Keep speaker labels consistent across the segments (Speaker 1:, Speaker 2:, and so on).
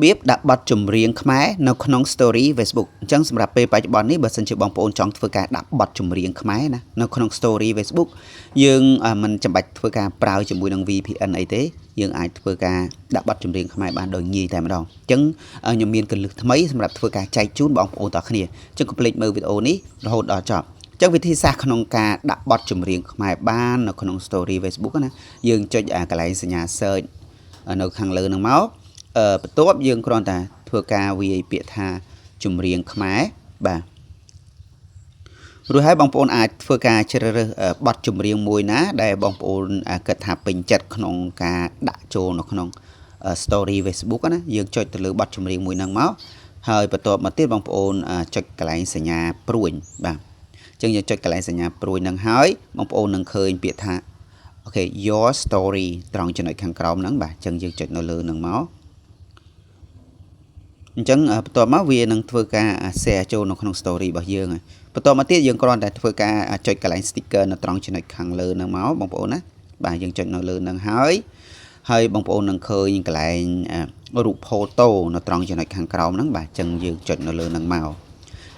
Speaker 1: របៀបដាក់បទចម្រៀងខ្មែរនៅក្នុង Story Facebook អញ្ចឹងសម្រាប់ពេលបច្ចុប្បន្ននេះបើសិនជាបងប្អូនចង់ធ្វើការដាក់បទចម្រៀងខ្មែរណានៅក្នុង Story Facebook យើងមិនចាំបាច់ធ្វើការប្រើជាមួយនឹង VPN អីទេយើងអាចធ្វើការដាក់បទចម្រៀងខ្មែរបានដោយងាយតែម្ដងអញ្ចឹងខ្ញុំមានកលឹះថ្មីសម្រាប់ធ្វើការចែកជូនបងប្អូនទាំងគ្នាអញ្ចឹងកុំភ្លេចមើលវីដេអូនេះរហូតដល់ចប់អញ្ចឹងវិធីសាស្ត្រក្នុងការដាក់បទចម្រៀងខ្មែរបាននៅក្នុង Story Facebook ណាយើងចុចកន្លែងសញ្ញា Search នៅខាងលើហ្នឹងមកបន្ទាប់យើងគ្រាន់តែធ្វើការវាយពាក្យថាចម្រៀងខ្មែរបាទរួចហើយបងប្អូនអាចធ្វើការជ្រើសរើសបទចម្រៀងមួយណាដែលបងប្អូនគិតថាពេញចិត្តក្នុងការដាក់ចូលនៅក្នុង Story Facebook ណាយើងចុចទៅលើបទចម្រៀងមួយហ្នឹងមកហើយបន្ទាប់មកទៀតបងប្អូនចុចកន្លែងសញ្ញាព្រួយបាទអញ្ចឹងយើងចុចកន្លែងសញ្ញាព្រួយហ្នឹងហើយបងប្អូននឹងឃើញពាក្យថាអូខេ your story ត្រង់ចំណុចខាងក្រោមហ្នឹងបាទអញ្ចឹងយើងចុចនៅលើហ្នឹងមកអញ្ចឹងបន្ទាប់មកវានឹងធ្វើការ share ចូលនៅក្នុង story របស់យើងហើយបន្ទាប់មកទៀតយើងគ្រាន់តែធ្វើការចុចកន្លែង sticker នៅត្រង់ចំណុចខាងលើហ្នឹងមកបងប្អូនណាបាទយើងចុចនៅលើហ្នឹងហើយបងប្អូននឹងឃើញកន្លែងរូប photo នៅត្រង់ចំណុចខាងក្រោមហ្នឹងបាទអញ្ចឹងយើងចុចនៅលើហ្នឹងមក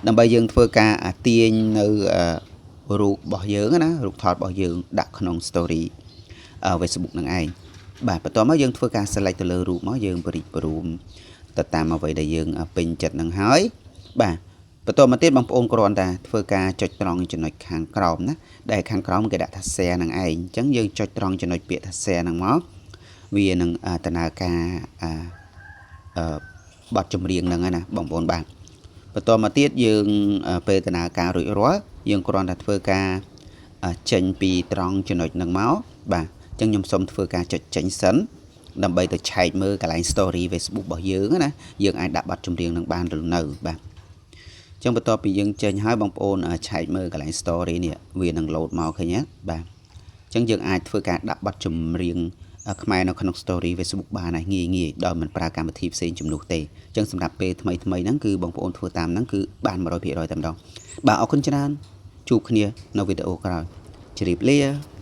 Speaker 1: ដើម្បីយើងធ្វើការទាញនៅរូបរបស់យើងណារូបថតរបស់យើងដាក់ក្នុង story Facebook ហ្នឹងឯងបាទបន្ទាប់មកយើងធ្វើការ select ទៅលើរូបមកយើងបរិបរូមទៅតាមអ្វីដែលយើងពេញចិត្តនឹងហើយបាទបន្ទាប់មកទៀតបងប្អូនគ្រាន់តែធ្វើការចុចត្រង់ចំណុចខាងក្រោមណាដែលខាងក្រោមគេដាក់ថា share នឹងឯងអញ្ចឹងយើងចុចត្រង់ចំណុចពាក្យថា share ហ្នឹងមកវានឹងដំណើរការបទចម្រៀងហ្នឹងណាបងប្អូនបាទបន្ទាប់មកទៀតយើងពេលដំណើរការរួចរាល់យើងគ្រាន់តែធ្វើការចេញពីត្រង់ចំណុចហ្នឹងមកបាទអញ្ចឹងខ្ញុំសូមធ្វើការចុចចេញសិនដើម្បីទៅឆែកមើលកន្លែង story Facebook របស់យើងណាយើងអាចដាក់បទចម្រៀងនឹងបានឬនៅបាទអញ្ចឹងបន្ទាប់ពីយើងចេញហើយបងប្អូនឆែកមើលកន្លែង story នេះវានឹង load មកឃើញទេបាទអញ្ចឹងយើងអាចធ្វើការដាក់បទចម្រៀងខ្មែរនៅក្នុង story Facebook បានហើយងាយដោយមិនប្រើកម្មវិធីផ្សេងជំនួសទេអញ្ចឹងសម្រាប់ពេលថ្មីហ្នឹងគឺបងប្អូនធ្វើតាមហ្នឹងគឺបាន 100% តែម្ដងបាទអរគុណច្រើនជួបគ្នានៅវីដេអូក្រោយជម្រាបលា